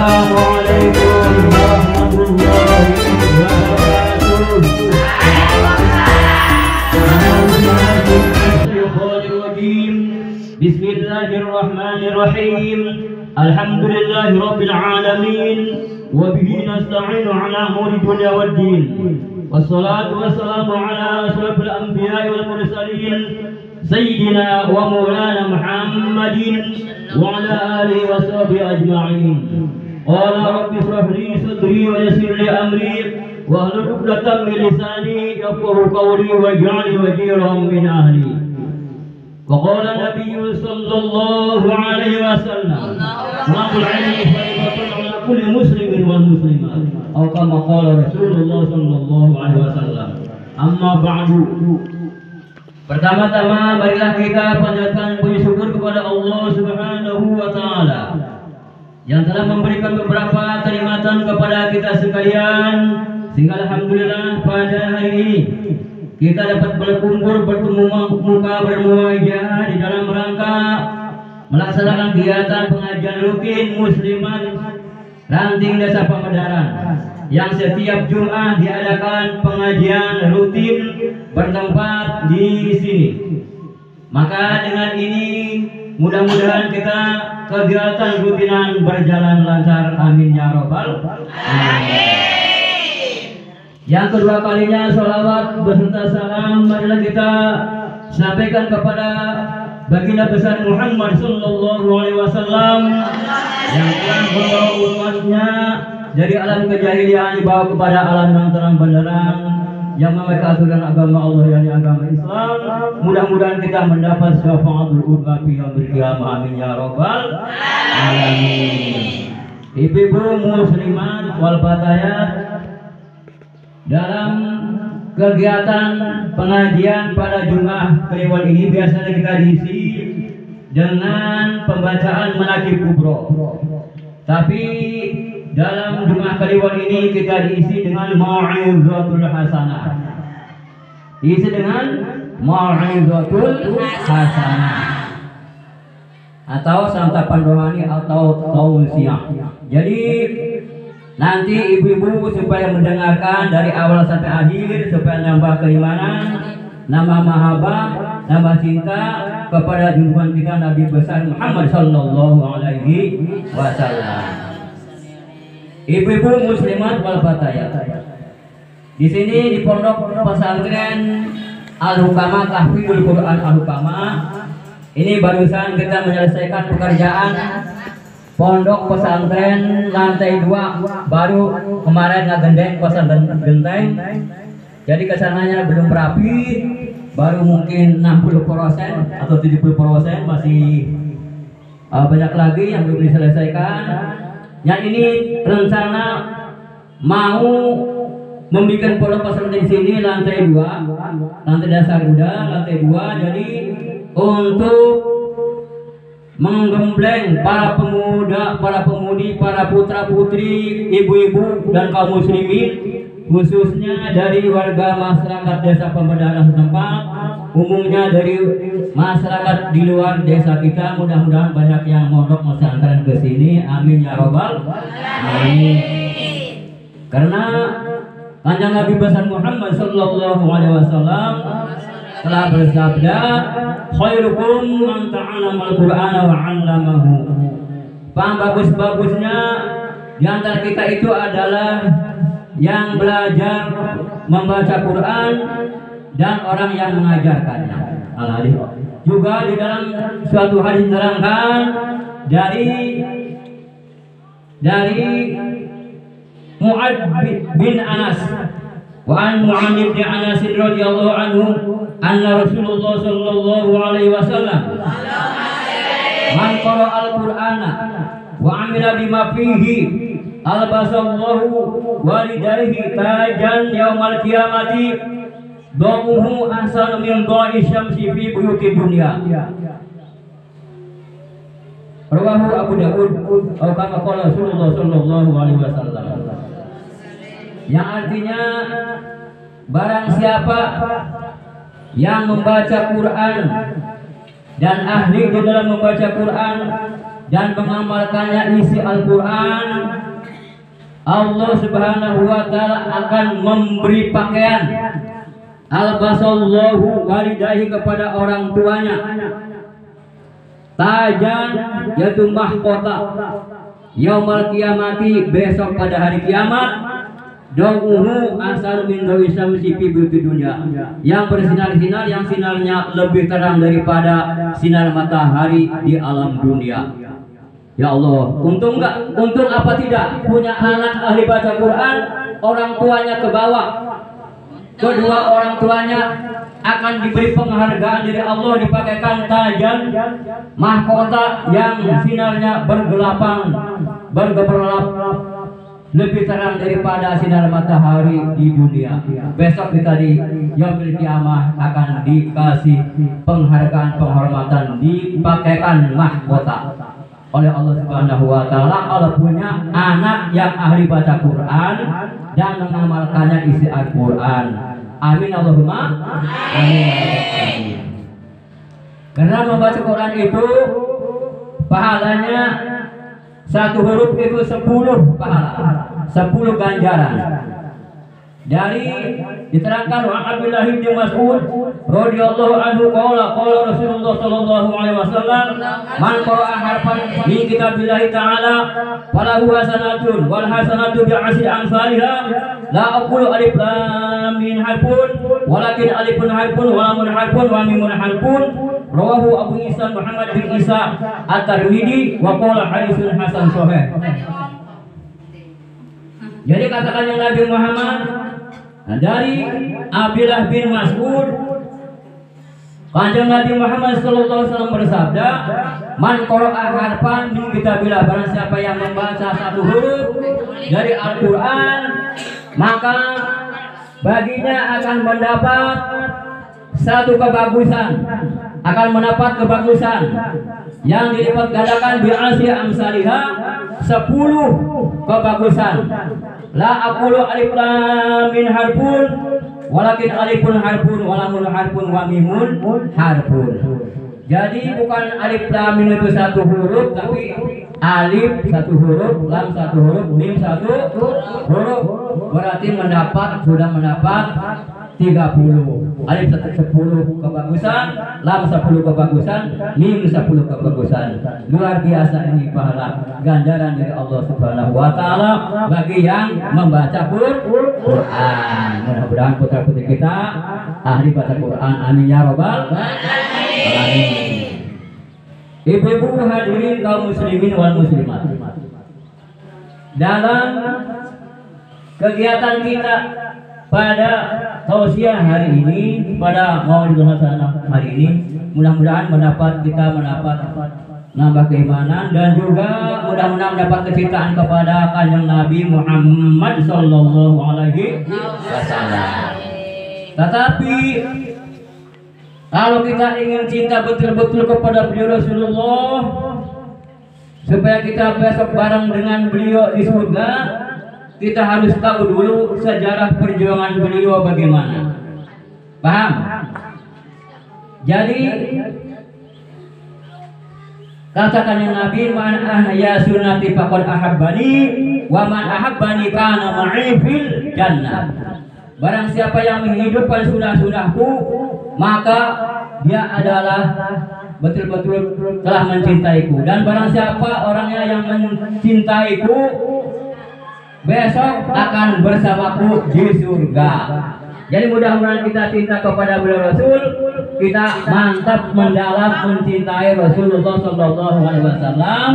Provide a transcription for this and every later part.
Assalamualaikum warahmatullahi wabarakatuh. Bismillahirrahmanirrahim. Alhamdulillahi rabbil alamin. Wa bihi nasta'inu ala umuri dunya waddin. Wassalatu wassalamu ala asyrafil anbiya'i wal mursalin. Sayyidina wa maulana Muhammadin wa ala alihi wa sahbihi ajma'in. Qala rabbi ishrah li sadri wa yassir li amri wahlul 'uqdatam min lisani yafqahu qawli waj'al waziran min ahli. وقال النبي صلى الله عليه وسلم طلب العلم فريضة على كل مسلم والمسلمة أو كما قال رسول الله صلى الله عليه وسلم. Amma ba'du. Pertama-tama marilah kita panjatkan puji syukur kepada Allah Subhanahu wa taala yang telah memberikan beberapa kenikmatan kepada kita sekalian, sehingga alhamdulillah pada hari ini kita dapat berkumpul bertemu muka bermuajah di dalam rangka melaksanakan kegiatan pengajian rutin muslimat Ranting Desa Pamedaran yang setiap Jumat diadakan pengajian rutin bertempat di sini. Maka dengan ini mudah-mudahan kita kegiatan rutinan berjalan lancar, amin ya robbal alamin. Yang kedua kalinya sholawat beserta salam marilah kita sampaikan kepada baginda besar Muhammad sallallahu alaihi wasallam yang telah membawa umatnya dari alam kejahilian dibawa kepada alam yang terang benderang yang memiliki aturan agama Allah yakni agama Islam. Mudah-mudahan kita mendapat syafaatul uzma fi yaumil qiyamah, amin ya rabbal alamin. Ibu-ibu muslimat wal fatayat, dalam kegiatan pengajian pada Jumat Kliwon ini biasanya kita diisi dengan pembacaan Manaqib Kubro. Tapi dalam Jumat Kliwon ini kita diisi dengan Mau'izatul Hasanah. Diisi dengan Mau'izatul Hasanah atau santapan rohani atau tausiah. Jadi nanti ibu-ibu supaya mendengarkan dari awal sampai akhir supaya nambah keimanan, nambah mahabbah, nambah cinta kepada junjungan kita Nabi besar Muhammad sallallahu alaihi wasallam. Ibu-ibu muslimat wal fatayat, di sini di pondok pesantren Al-Hukama Tahfidzul Quran Al-Hukama ini barusan kita menyelesaikan pekerjaan pondok pesantren lantai 2, baru kemarin ngegendeng pasang genteng. Jadi kesananya belum rapi, baru mungkin 60% atau 70%, masih banyak lagi yang belum diselesaikan. Yang ini rencana mau membuat pondok pesantren di sini lantai 2, lantai dasar udah, lantai 2. Jadi untuk menggembleng para pemuda, para pemudi, para putra putri, ibu-ibu dan kaum muslimin, khususnya dari warga masyarakat Desa Pamedaran setempat, umumnya dari masyarakat di luar desa kita, mudah-mudahan banyak yang mondok pesantren ke sini, amin ya robbal alamin. Karena Kanjeng Nabi besar Muhammad sallallahu alaihi wasallam telah bersabda, khairukum man ta'allama al-Qur'ana wa 'allamahu. Bagus-bagusnya di antara kita itu adalah yang belajar membaca Quran dan orang yang mengajarkannya. Juga di dalam suatu hadis diterangkan dari Mu'ad bin Anas wa an Mu'ad bin Anas radhiyallahu anhu anna Rasulullah sallallahu alaihi wasallam man qara'a al-Qur'ana wa 'amila bima fihi albasallahu walidayhi tajan yaumal qiyamati da'uhu ahsanu min da'i syamsi fi buyuti dunya. Rawahu Abu Dawud atau kama qala Rasulullah sallallahu alaihi wasallam. Yang artinya barang siapa yang membaca Quran dan ahli di dalam membaca Quran dan mengamalkannya isi Al-Quran, Allah Subhanahu wa Ta'ala akan memberi pakaian albasallahu walidayhi kepada orang tuanya, tajan yaitu mahkota yaumal kiamati besok pada hari kiamat, dauhu asal min dawi syamsi fi dunya, yang bersinar-sinar yang sinarnya lebih terang daripada sinar matahari di alam dunia. Ya Allah, untung enggak? Untung apa tidak? Punya anak ahli baca Quran, orang tuanya ke bawah. Kedua orang tuanya akan diberi penghargaan dari Allah, dipakaikan tajan mahkota yang sinarnya bergemerlap lebih terang daripada sinar matahari di dunia. Besok kita di yaumil kiamah akan dikasih penghargaan, penghormatan, dipakaikan mahkota oleh Allah Subhanahu wa Ta'ala. Allah punya anak yang ahli baca Quran dan mengamalkannya isi Al-Quran. Amin Allahumma amin. Karena membaca Quran itu pahalanya satu huruf itu 10 pahala, 10 ganjaran. Dari diterangkan wa Abdullah bin Mas'ud radhiyallahu anhu qala Rasulullah sallallahu alaihi wasallam man qara'a harfan min kitabillahi ta'ala falahu hasanatun wal hasanatu bi'asri amsalha la aqulu alif lam mim harfun walakin alifun harfun wa lamun harfun wa mimun harfun. Rawahu Abu Isa Muhammad bin Isa At-Tirmidzi wa qala haditsun hasan sahih. Jadi katakan yang Nabi Muhammad dari Abdullah bin Mas'ud, Kanjeng Nabi Muhammad sallallahu alaihi wasallam bersabda, man qara'a harfan min kitabillah, barang siapa yang membaca satu huruf dari Al-Qur'an, maka baginya akan mendapat satu kebagusan, akan mendapat kebagusan yang dilipat gandakan bi asri amsalha, 10 kebagusan. La aqulu alif lam min harfun walakin alifun harfun wa lamun harfun wa mimun harfun. Jadi bukan alif lam mim itu satu huruf, tapi alif satu huruf, lam satu huruf, mim satu huruf. Berarti sudah mendapat 30. Alif 10 kebagusan, lam 10 kebagusan, mim 10 kebagusan. Luar biasa ini pahala ganjaran dari Allah Subhanahu wa Ta'ala bagi yang membaca Quran. Mudah-mudahan putra-putri kita ahli baca Quran. Amin ya rabbal alamin. Ibu-ibu hadirin kaum muslimin wal muslimat, dalam kegiatan kita pada tausiah hari ini, pada Maulidul Hasanah hari ini, mudah-mudahan kita mendapat nambah keimanan dan juga mudah-mudahan mendapat kecintaan kepada Kanjeng Nabi Muhammad sallallahu alaihi wasallam. Tetapi kalau kita ingin cinta betul-betul kepada beliau Rasulullah, supaya kita besok bareng dengan beliau di surga, kita harus tahu dulu sejarah perjuangan beliau bagaimana. Paham? Jadi katakan yang Nabi, man ahya sunnati faqad ahabbani wa man ahabbani kana ma'i fil jannah. Barang siapa yang menghidupkan sunnah-sunnahku, maka dia adalah betul-betul telah mencintaiku. Dan barang siapa orangnya yang mencintaiku, besok akan bersamaku di surga. Jadi mudah-mudahan kita cinta kepada beliau Rasul, kita mantap mendalam mencintai Rasulullah Sallallahu Alaihi Wasallam,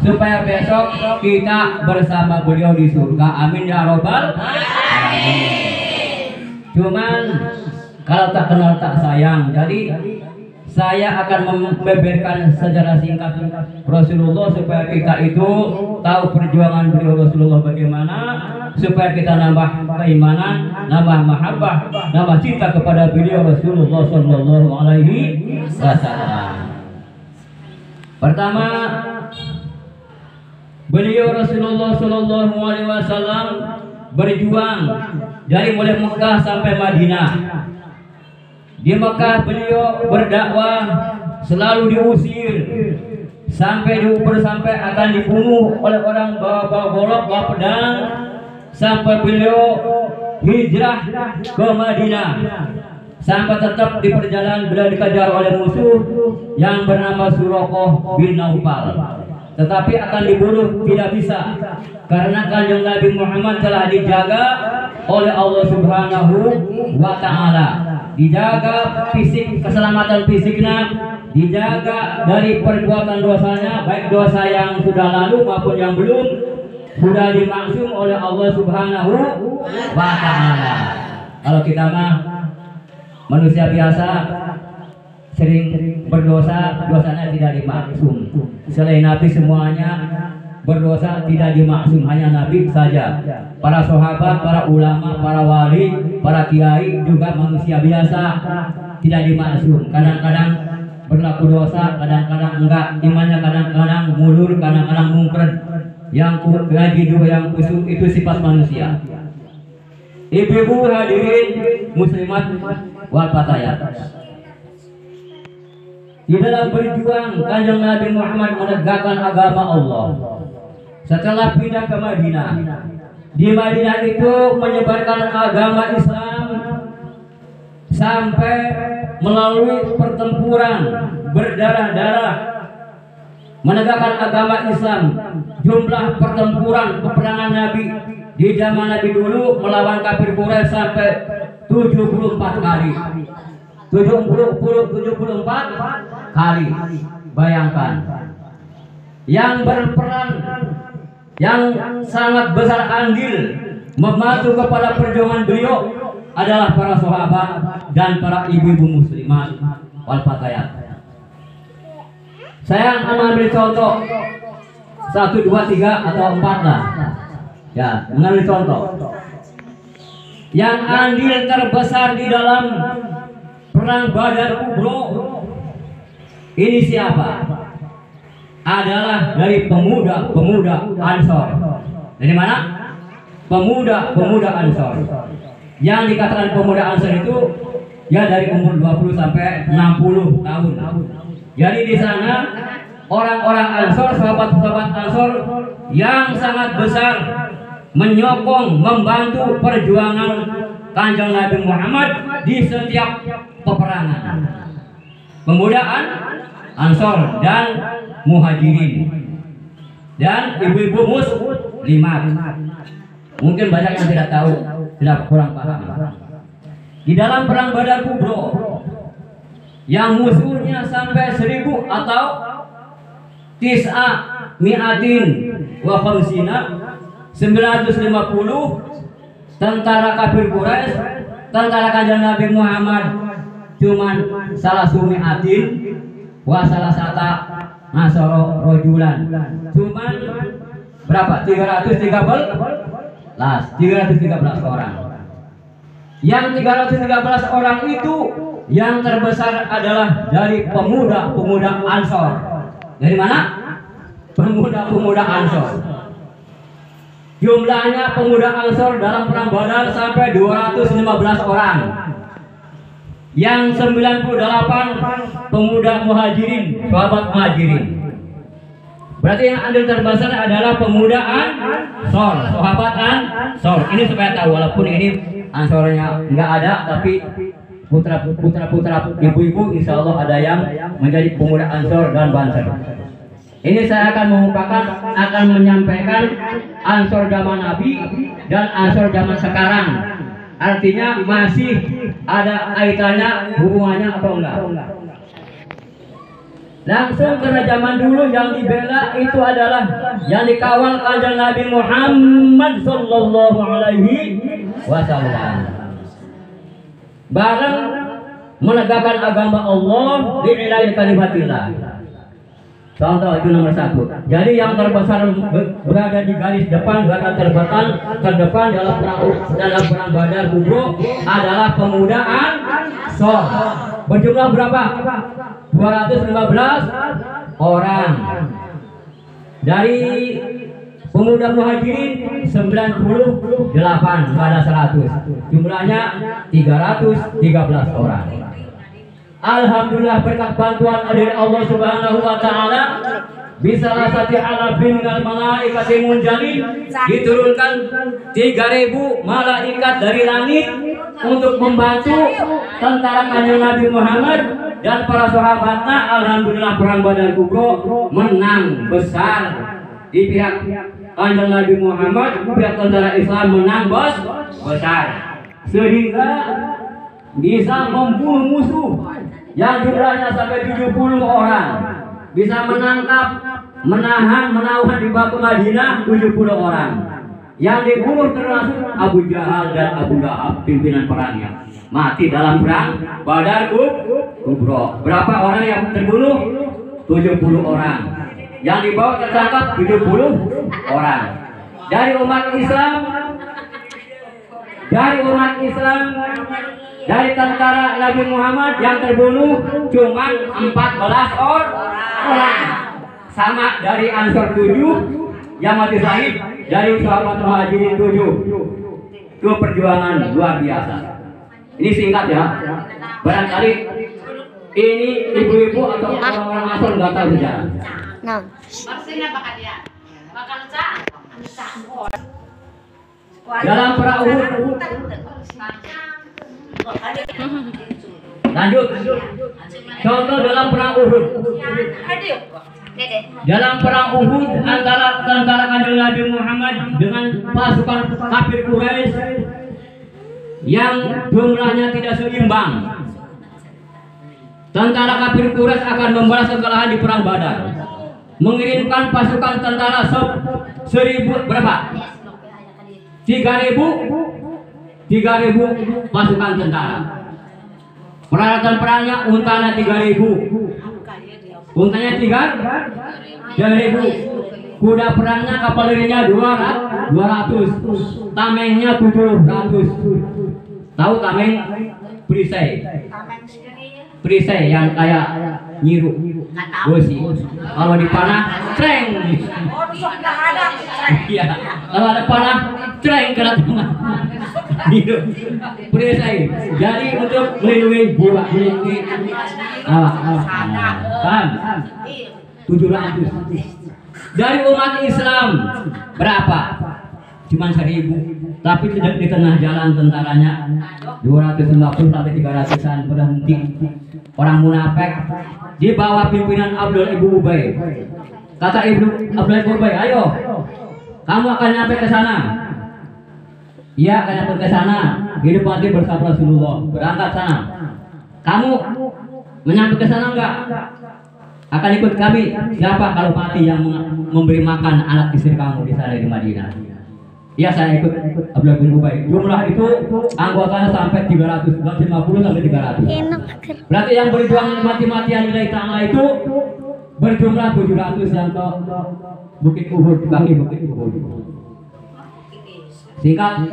supaya besok kita bersama beliau di surga. Amin ya robbal alamin. Cuman kalau tak kenal tak sayang, jadi saya akan membeberkan sejarah singkat Rasulullah supaya kita itu tahu perjuangan beliau Rasulullah bagaimana, supaya kita nambah keimanan, nambah mahabbah, nambah cinta kepada beliau Rasulullah Sallallahu Alaihi Wasallam. Pertama, beliau Rasulullah Sallallahu Alaihi Wasallam berjuang dari mulai Mekah sampai Madinah. Di Mekah beliau berdakwah selalu diusir, sampai diukur sampai akan dibunuh oleh orang bawa golok, bawa pedang, sampai beliau hijrah ke Madinah, sampai tetap di perjalanan beliau dikejar oleh musuh yang bernama Suraqah bin Naufal, tetapi akan dibunuh tidak bisa karena kanjeng Nabi Muhammad telah dijaga oleh Allah Subhanahu wa Ta'ala, dijaga fisik, keselamatan fisiknya, dijaga dari perbuatan dosanya, baik dosa yang sudah lalu maupun yang belum, sudah dimaksum oleh Allah Subhanahu wa Ta'ala. Kalau kita mah manusia biasa sering berdosa, dosanya tidak dimaksum. Selain Nabi semuanya berdosa tidak dimaksum, hanya Nabi saja. Para sahabat, para ulama, para wali, para kiai juga manusia biasa, tidak dimaksum. Kadang-kadang berlaku dosa, kadang-kadang enggak, imannya kadang-kadang mundur, kadang-kadang mungkar. Yang lagi dua yang kusuk itu sifat manusia. Ibu-ibu hadirin muslimat wal fatayat, di dalam berjuang kanjeng Nabi Muhammad menegakkan agama Allah. Setelah pindah ke Madinah, di Madinah itu menyebarkan agama Islam sampai melalui pertempuran berdarah-darah menegakkan agama Islam. Jumlah pertempuran peperangan Nabi di zaman Nabi dulu melawan kafir Quraisy sampai 74 kali. 74 kali. Bayangkan. Yang berperan, yang sangat besar andil membantu kepada perjuangan beliau adalah para sahabat dan para ibu-ibu muslimat wal fatayat. Saya mengambil contoh 1, 2, 3 atau 4 lah. Ya, mengambil contoh. Yang andil terbesar di dalam perang Badar Kubro ini siapa? Adalah dari pemuda-pemuda Ansor. Dari mana? Pemuda-pemuda Ansor. Yang dikatakan pemuda Ansor itu ya dari umur 20 sampai 60 tahun. Jadi di sana orang-orang Ansor, sahabat-sahabat Ansor yang sangat besar menyokong, membantu perjuangan kanjeng Nabi Muhammad di setiap peperangan. Pemuda Ansor dan Muhajirin dan ibu-ibu muslimat. Mungkin banyak yang tidak tahu, tidak kurang paham. Di dalam perang Badar Kubro yang musuhnya sampai 1000 atau mi'atin wa khamsina 950 tentara kafir Quraisy, tentara kanjeng Nabi Muhammad cuman salah sumi'atin wa salah sata nasoro rojulan, cuman berapa? 313 orang. Yang 313 orang itu yang terbesar adalah dari pemuda-pemuda Ansor. Dari mana? Pemuda-pemuda Ansor. Jumlahnya pemuda Ansor dalam perang Badar sampai 215 orang. Yang 98 pemuda Muhajirin, sahabat Muhajirin. Berarti yang andil terbesar adalah pemuda Ansor, sahabat Ansor. Ini supaya tahu, walaupun ini Ansornya nggak ada, tapi putra ibu-ibu insya Allah ada yang menjadi pemuda Ansor dan Banser. Ini saya akan menyampaikan Ansor zaman Nabi dan Ansor zaman sekarang. Artinya masih ada kaitannya, hubungannya atau enggak. Langsung karena zaman dulu yang dibela itu adalah yang dikawal kanjeng Nabi Muhammad sallallahu alaihi wasallam. Bareng menegakkan agama Allah di ilahi kalimatillah. Contoh itu nomor 1. Jadi yang terbesar berada di garis depan, garda terdepan dalam perang Badar Kubro adalah pemuda Ansor. Berjumlah berapa? 215 orang. Dari pemuda Muhajirin 98, nggak ada 100. Jumlahnya 313 orang. Alhamdulillah berkat bantuan dari Allah Subhanahu wa Ta'ala, bisa lasati alafin minal malaikati munjalin, diturunkan 3.000 malaikat dari langit untuk membantu tentara Kanjeng Nabi Muhammad dan para sahabatnya. Alhamdulillah perang Badar Kubro menang besar di pihak Kanjeng Nabi Muhammad, pihak tentara Islam menang besar, sehingga bisa membunuh musuh yang jumlahnya sampai 70 orang, bisa menangkap, menahan di Batu Madinah 70 orang. Yang dibunuh termasuk Abu Jahal dan Abu Lahab, pimpinan perangnya, mati dalam perang Badar Kubro. Berapa orang yang terbunuh? 70 orang. Yang dibawa tertangkap 70 orang. Dari umat Islam, dari tentara Nabi Muhammad yang terbunuh cuma 14 orang. Sama dari Ansor 7 yang mati syahid, dari sahabat Muhajirin 7. Itu perjuangan luar biasa. Ini singkat ya. Barangkali ini ibu-ibu atau orang-orang Ansor nggak tahu sejarah. Nah. Dalam perang Uhud, lanjut. Contoh dalam perang Uhud. Dalam perang Uhud antara tentara Kanjeng Nabi Muhammad dengan pasukan kafir Quraisy yang jumlahnya tidak seimbang. Tentara kafir Quraisy akan membalas kekalahan di perang Badar, mengirimkan pasukan tentara 1.000 berapa? 3.000 pasukan tentara. Peralatan perangnya untanya 3.000. Untanya 3.000. Kuda perangnya, kavalerinya 200. Tamengnya 700. Tahu tameng? Perisai yang kayak nyiru. Bosi. Kalau dipanah, treng. Iya. Kalau ada panah, treng kena tengah. Nyiru. Perisai. Jadi untuk melindungi jiwa, melindungi paham? 700. Dari umat Islam berapa? Cuman 1.000. Tapi tidak di tengah jalan tentaranya 250 sampai 300-an berhenti. Orang munafik di bawah pimpinan Abdul Ibnu Ubay. Kata Abdul Ibnu Ubay, ayo, kamu akan nyampe ke sana. Iya, akan nyampe ke sana. Hidup mati bersama Rasulullah. Berangkat sana. Kamu menyampe ke sana enggak? Akan ikut kami. Siapa kalau mati yang memberi makan anak istri kamu di sana di Madinah? Ya, saya ikut Abdullah bin Ubay. Jumlah itu anggotanya sampai 300, 150 sampai 300. Berarti yang berjuang mati-matian lillahi ta'ala itu berjumlah 700 yang ke Bukit Uhud, kaki Bukit Uhud. Singkat,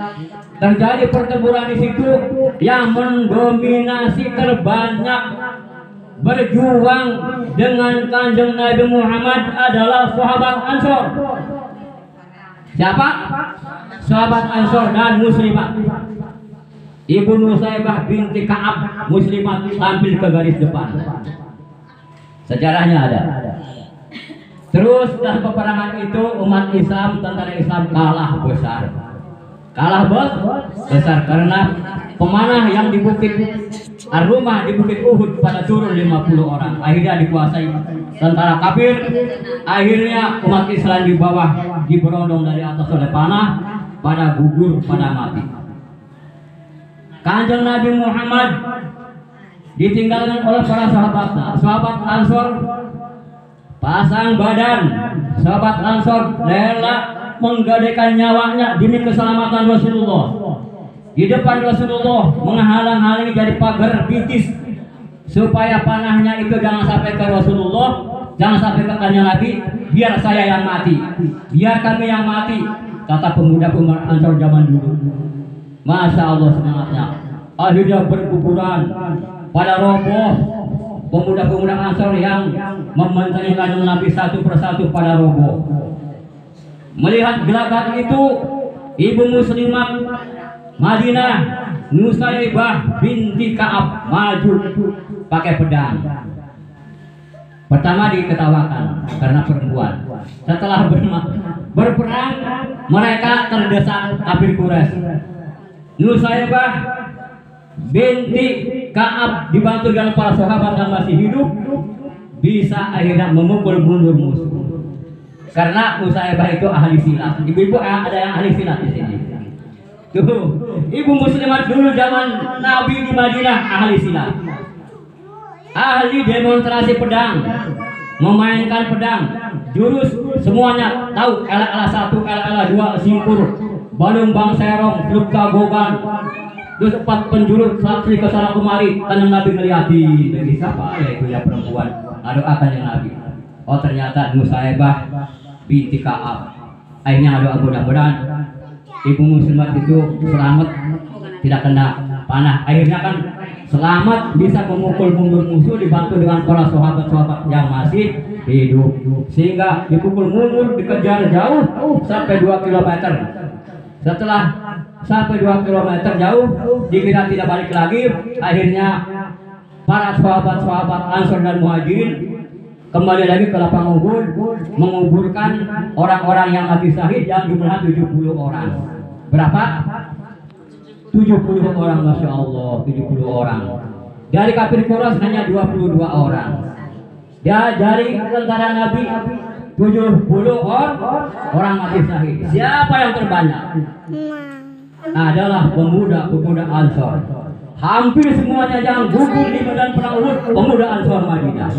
terjadi pertempuran di situ yang mendominasi terbanyak berjuang dengan Kanjeng Nabi Muhammad adalah sahabat Ansor. Siapa? Sahabat Ansor dan Muslimat. Ibu Nusaybah binti Ka'ab Muslimat tampil ke garis depan. Sejarahnya ada. Terus dalam peperangan itu umat Islam, tentara Islam kalah besar. Kalah besar karena pemanah yang di Bukit Ar-Rumah di Bukit Uhud pada turun 50 orang. Akhirnya dikuasai tentara kafir. Akhirnya umat Islam di bawah diberondong dari atas oleh panah, pada gugur, pada mati. Kanjeng Nabi Muhammad ditinggalkan oleh para sahabatnya. Sahabat Ansor pasang badan. Sahabat Ansor rela menggadaikan nyawanya demi keselamatan Rasulullah. Di depan Rasulullah menghalang-halangi dari pagar bitis supaya panahnya itu jangan sampai ke Rasulullah, jangan sampai ke Kanjeng Nabi. Biar saya yang mati, biar kami yang mati, kata pemuda-pemuda Ansor zaman dulu. Masya Allah semangatnya. Akhirnya berkuburan pada roboh. Pemuda-pemuda Ansor yang mementangi Kanjeng Nabi satu persatu pada roboh. Melihat gelagat itu, ibu muslimat Madinah Nusaybah binti Ka'ab maju pakai pedang. Pertama diketawakan karena perempuan. Setelah berperang, mereka terdesak kafir Quraisy. Nusaybah binti Ka'ab dibantu dengan para sahabat yang masih hidup bisa akhirnya memukul mundur musuh. Karena Nusaybah itu ahli silat. Ibu-ibu ada yang ahli silat di sini. Tuh, ibu muslimat dulu zaman Nabi di Madinah ahli silat. Ahli demonstrasi pedang, memainkan pedang, jurus semuanya tahu. Ela 1, ela 2, simpur, balung bang serong, lukta goban, terus 4 penjurus satri ke sana kemari. Kanjeng Nabi ngeliatin, bagi siapa ya itu ya perempuan. Aduh kanjeng Nabi. Oh ternyata Nusaybah binti Ka'ab. Akhirnya aduh mudah-mudahan ibu muslimat itu selamat, tidak kena panah. Akhirnya kan selamat bisa memukul mundur musuh dibantu dengan para sahabat-sahabat yang masih hidup, sehingga dipukul mundur, dikejar jauh sampai 2 km. Setelah sampai 2 km jauh dikira tidak balik lagi, akhirnya para sahabat-sahabat Ansor dan Muhajirin kembali lagi ke lapang Uhud menguburkan orang-orang yang mati syahid yang jumlahnya 70 orang. Berapa? 70 orang, Masya Allah, 70 orang. Dari kafir Quraisy hanya 22 orang. Dari tentara Nabi 70 orang mati syahid. Siapa yang terbanyak? Adalah pemuda-pemuda Ansor. Hampir semuanya yang gugur di medan perang Uhud pemuda Ansor Madinah.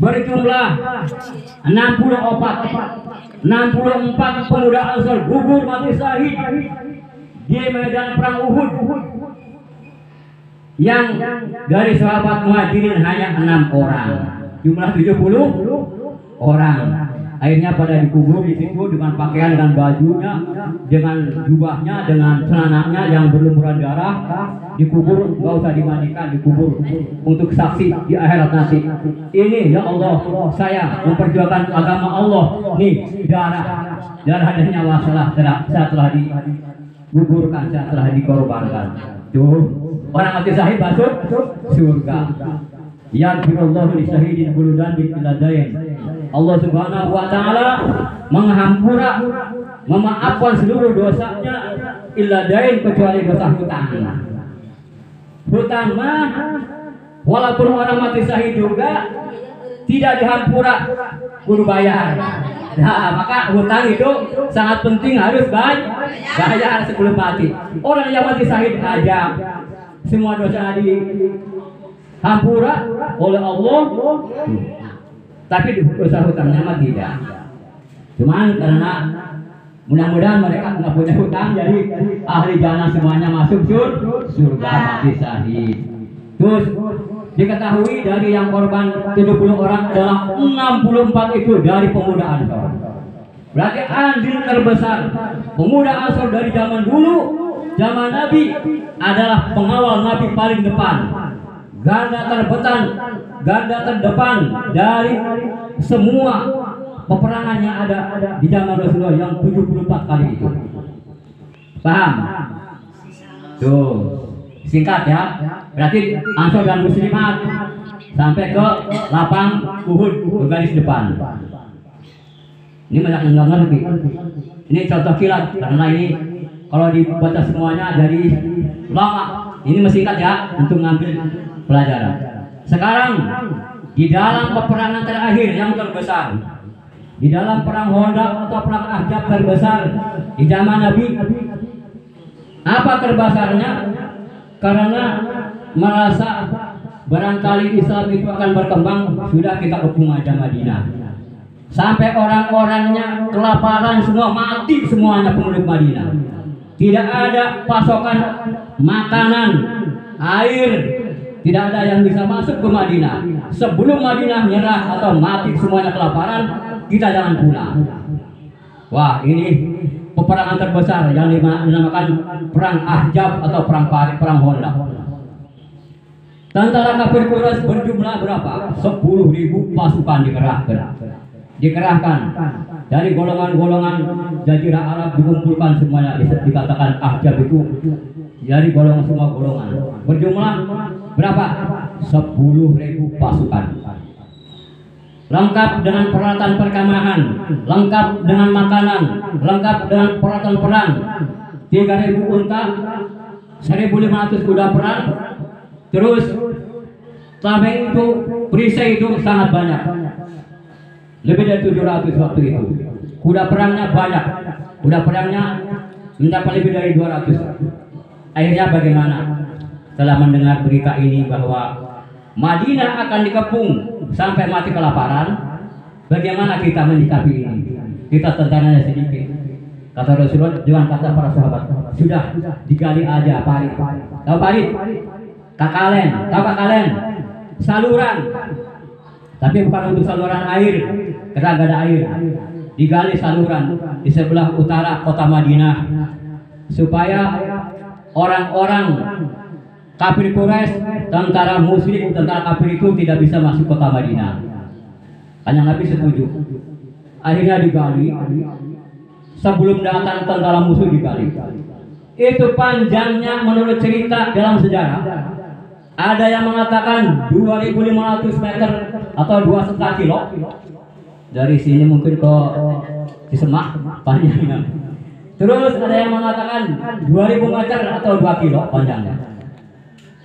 Berjumlah 64 pemuda Ansor gugur mati syahid di medan perang Uhud. Yang dari sahabat Muhajirin hanya 6 orang, jumlah 70 orang. Akhirnya pada dikubur di situ dengan pakaian, dengan bajunya, dengan jubahnya, dengan celananya yang berlumuran darah. Dikubur, nggak usah dimandikan, dikubur untuk saksi di akhirat nanti. Ini ya Allah, saya memperjuangkan agama Allah. Nih darah dan nyawa saya telah digugurkan, saya telah dikorbankan. Tuh orang mati syahid masuk surga. Ya firallahu li syahidin buludan bil biladain. Allah Subhanahu wa taala menghampura, memaafkan seluruh dosanya illa dain kecuali dosa hutang. Hutang mah walaupun orang mati syahid juga tidak dihampura, kudu bayar. Nah, maka hutang itu sangat penting, harus bayar sebelum mati. Orang yang mati syahid aja semua dosa dihampura oleh Allah, tapi dosa hutangnya mah tidak. Cuman karena mudah-mudahan mereka nggak punya hutang, jadi ahli jannah semuanya masuk surga mati syahid. Terus diketahui dari yang korban 70 orang adalah 64 itu dari pemuda Ansor. Berarti andil terbesar pemuda Ansor dari zaman dulu, zaman Nabi, adalah pengawal Nabi paling depan. Garda terdepan dari semua peperangan yang ada di zaman Rasulullah yang 74 kali itu. Paham? Tuh, singkat ya. Berarti Ansor dan Muslimat sampai ke lapang Uhud, ke garis depan. Ini banyak yang nggak ngerti. Ini contoh kilat, karena ini kalau dibaca semuanya jadi lama. Ini singkat ya untuk ngambil pelajaran. Sekarang di dalam peperangan terakhir yang terbesar, di dalam perang Khandaq atau perang Ahzab terbesar di zaman Nabi, apa terbesarnya? Karena merasa barangkali Islam itu akan berkembang, sudah kita hukum aja Madinah. Sampai orang-orangnya kelaparan semua, mati semuanya penduduk Madinah. Tidak ada pasokan makanan, air, tidak ada yang bisa masuk ke Madinah. Sebelum Madinah nyerah atau mati semuanya kelaparan, kita jangan pulang. Wah, ini peperangan terbesar yang dinamakan perang Ahzab atau perang Khandaq. Tentara kafir Quraisy berjumlah berapa? 10.000 pasukan dikerahkan dari golongan-golongan Jazirah Arab, dikumpulkan semuanya, dikatakan Ahzab itu dari golongan, semua golongan. Berjumlah berapa? 10.000 pasukan. lengkap dengan peralatan perkemahan, lengkap dengan makanan, lengkap dengan peralatan perang, 3.000 unta, 1.500 kuda perang, terus tameng itu, perisai itu sangat banyak, lebih dari 700 waktu itu. Kuda perangnya banyak, kuda perangnya mencapai lebih dari 200. Akhirnya bagaimana? Setelah mendengar berita ini bahwa Madinah akan dikepung sampai mati kelaparan, bagaimana kita menyikapi ini? Kita tentaranya sedikit. Kata Rasulullah dengan kata para sahabat, sudah digali aja parit. Tahu parit? Kakalen, tahu kakalen? Saluran. Tapi bukan untuk saluran air, karena gak ada air. Digali saluran di sebelah utara kota Madinah supaya orang-orang kafir Quraisy, tentara musyrik, tentara kafir itu tidak bisa masuk kota Madinah. Hanya Nabi setuju. Akhirnya digali. Sebelum datang tentara musuh digali. Itu panjangnya menurut cerita dalam sejarah. Ada yang mengatakan 2.500 meter atau 2,5 kilo. Dari sini mungkin ke Cisemak panjangnya. Terus ada yang mengatakan 2.000 meter atau 2 kilo panjangnya.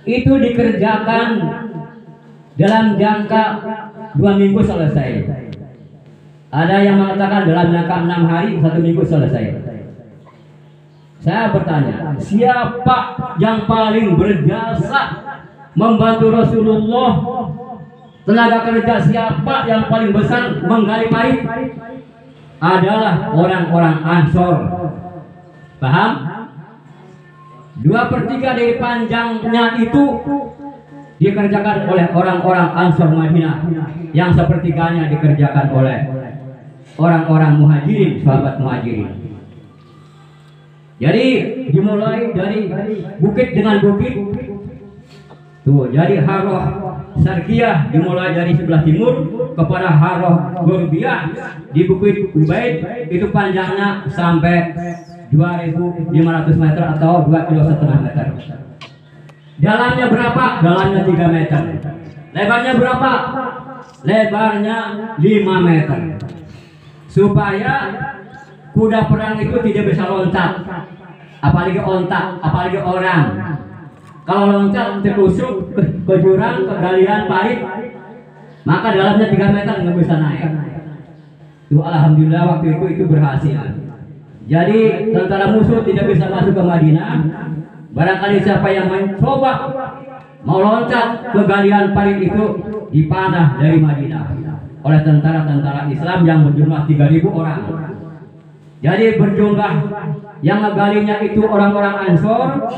Itu dikerjakan dalam jangka 2 minggu selesai. Ada yang mengatakan dalam jangka 6 hari, 1 minggu selesai. Saya bertanya, siapa yang paling berjasa membantu Rasulullah? Tenaga kerja siapa yang paling besar menggali parit? Adalah orang-orang Ansor. Paham? 2/3 dari panjangnya itu dikerjakan oleh orang-orang Ansor Madinah, yang sepertiganya dikerjakan oleh orang-orang Muhajirin, sahabat Muhajirin. Jadi dimulai dari bukit dengan bukit. Tuh, jadi Haroh Sarkiyah dimulai dari sebelah timur kepada Haroh Gorbiyah di Bukit Ubaid, itu panjangnya sampai 2.500 meter atau 2,5 km. Dalamnya berapa? Dalamnya 3 meter. Lebarnya berapa? Lebarnya 5 meter. Supaya kuda perang itu tidak bisa loncat, apalagi ontak, apalagi orang. Kalau loncat terusuk ke jurang, ke galian parit, maka dalamnya 3 meter nggak bisa naik. Tuh, alhamdulillah waktu itu berhasil. Jadi tentara musuh tidak bisa masuk ke Madinah. Barangkali siapa yang mencoba mau loncat ke galian parit itu dipanah dari Madinah oleh tentara-tentara Islam yang berjumlah 3.000 orang. Jadi berjumlah yang ngegalinya itu orang-orang Ansor,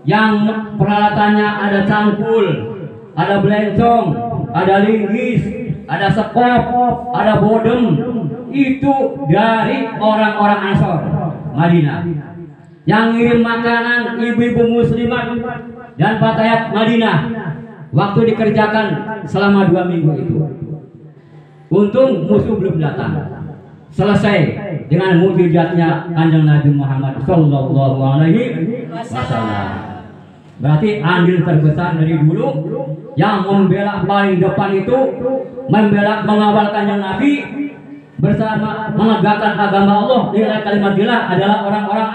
yang peralatannya ada cangkul, ada belencong, ada linggis, ada sekop, ada bodem. Itu dari orang-orang Ansor Madinah. Yang ngirim makanan ibu-ibu muslimat dan fatayat Madinah waktu dikerjakan selama 2 minggu itu. Untung musuh belum datang. Selesai dengan mukjizatnya Kanjeng Nabi Muhammad sallallahu alaihi wasallam. Berarti andil terbesar dari dulu yang membela paling depan itu, membela mengawal Kanjeng Nabi bersama menegakkan agama Allah nilai kalimatillah adalah orang-orang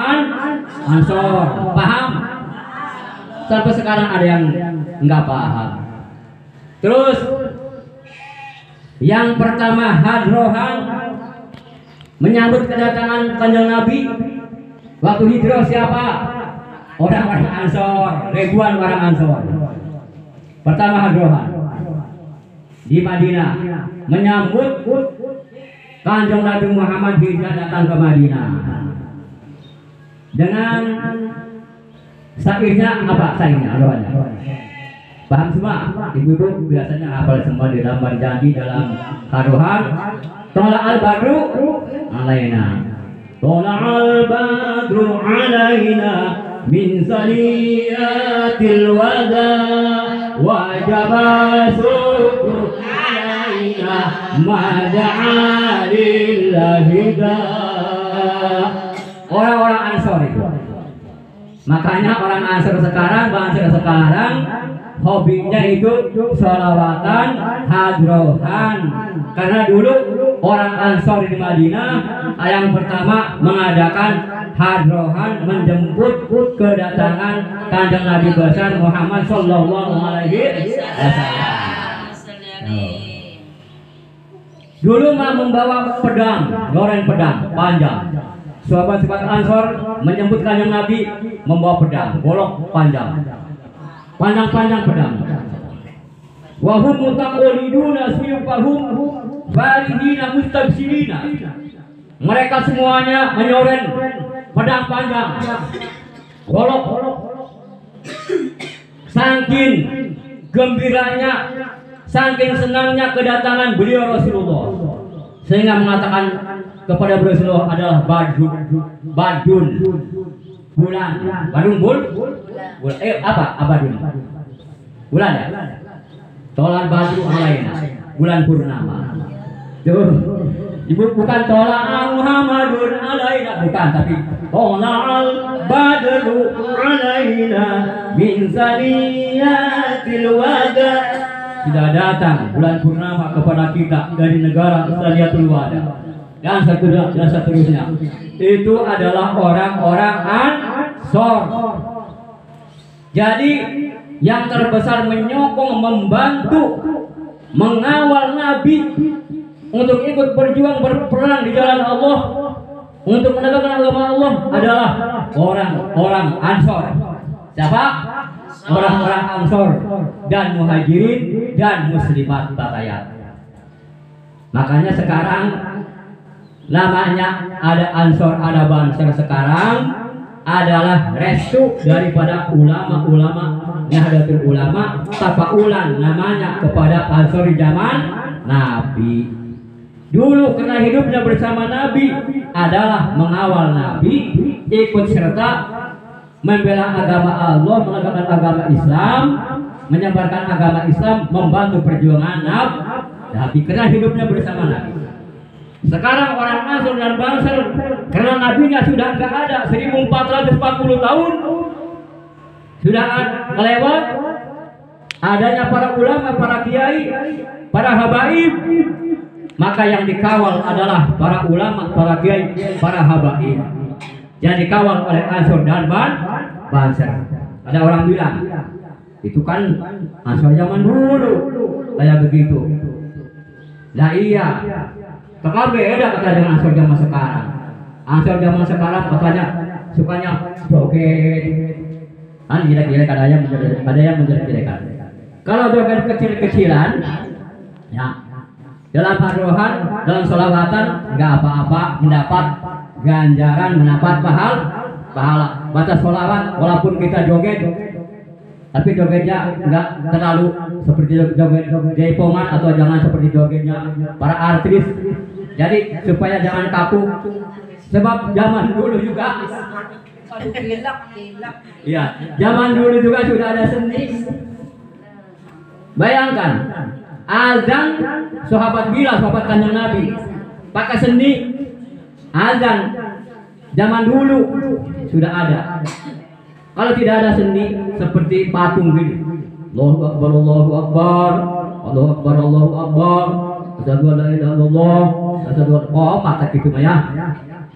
Ansor. Paham? Sampai sekarang ada yang enggak paham. Terus yang pertama hadrohan menyambut kedatangan Kanjeng Nabi waktu hijrah siapa? Orang-orang Ansor, ribuan orang Ansor. Pertama hadrohan di Madinah menyambut Kanjeng Nabi Muhammad hijrah datang ke Madinah. Dengan syairnya apa? Syairnya hadrohannya. Paham semua? Ibu-ibu biasanya hafal semua di dalam janji dalam hadrohan. Tola al-badru alaina, tola al-badru alaina min saniyatil wada, wajaba syukru alaina mada'a lillahi da. Orang-orang Ansor itu. Makanya orang Ansor sekarang, bangsa sekarang hobinya itu sholawatan hadrohan. Karena dulu orang Ansor di Madinah yang pertama mengadakan hadrohan, menjemput kedatangan Kanjeng Nabi besar Muhammad Sallallahu Alaihi Wasallam. Dulu mah membawa pedang, goreng pedang panjang. Sahabat-sahabat Ansor menyambut Kanjeng Nabi membawa pedang, golok panjang, panjang pedang. Wahum mutaqalliduna suyufahum faridina mustabsirina. Mereka semuanya menyoren pedang panjang, golok. Saking gembiranya, saking senangnya kedatangan beliau Rasulullah, sehingga mengatakan kepada Rasulullah adalah badun bulan, abadun bulan ya, tolan badru alaina, bulan purnama. Tuh, ibu bukan tola Muhammadun alaina, bukan, tapi tola al badru alaina min saniyatil wada. Tidak datang bulan purnama kepada kita dari negara Saniyatul Wada dan seterusnya. Itu adalah orang-orang Ansor. Jadi yang terbesar menyokong, membantu, mengawal Nabi untuk ikut berjuang berperang di jalan Allah untuk menegakkan agama Allah adalah orang-orang Ansor. Siapa? Orang-orang Ansor dan Muhajirin dan Muslimat Batayat. Makanya sekarang namanya ada Ansor, ada Banser. Sekarang adalah restu daripada ulama-ulama Nahdlatul Ulama, tapaulan namanya kepada Ansor zaman Nabi. Dulu karena hidupnya bersama Nabi adalah mengawal Nabi, ikut serta membela agama Allah, menegakkan agama Islam, menyebarkan agama Islam, membantu perjuangan Nabi karena hidupnya bersama Nabi. Sekarang orang Ansor dan Banser karena Nabinya sudah nggak ada, 1440 tahun sudah kelewat. Adanya para ulama, para kiai, para habaib, maka yang dikawal adalah para ulama, para kiai, para habaib. Yang dikawal oleh Ansor dan Banser. Ada orang bilang, itu kan Ansor zaman dulu kayak begitu. Nah iya, tapi beda kata dengan Ansor zaman sekarang. Ansor zaman sekarang katanya sukanya joget, kan jelek-jelek, ada yang menjelek-jelekan. Kalau joget kecil-kecilan, ya dalam hadrohan, dalam sholawatan nggak apa-apa, mendapat ganjaran, mendapat pahala. Batas sholawat walaupun kita joget, tapi jogetnya nggak terlalu seperti joget jaipongan, atau jangan seperti jogetnya para artis. Jadi supaya jangan kaku, sebab zaman dulu juga, iya, zaman dulu juga sudah ada seni. Bayangkan azan sahabat Bilal, sahabat Kanjeng Nabi, pakai seni azan. Zaman dulu sudah ada. Kalau tidak ada seni seperti patung gini, Allahu Akbar, Allahu Akbar, Allahu Akbar, Allahu Akbar, asyhadu an la ilaha illallah, asyhadu an mata gitu ya.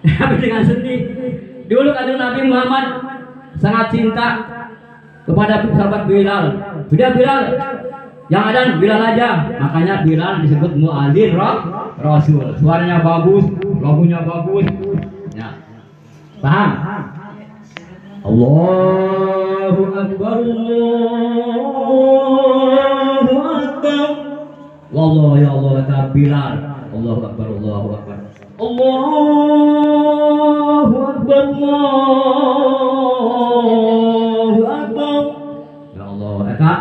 Tapi dengan seni. Dulu Kanjeng Nabi Muhammad sangat cinta kepada sahabat Bilal. Sudah Bilal, yang ada Bilal aja. Makanya Bilal disebut muadzin Rasul. Suaranya bagus, lagunya bagus. Ya. Paham? Allahu Akbar, Allahu Akbar. Wallah ya Allah kata Bilal. Allahu Akbar, Allahu Akbar. Allahu Akbar, Allahu Akbar. Ya Allah, kata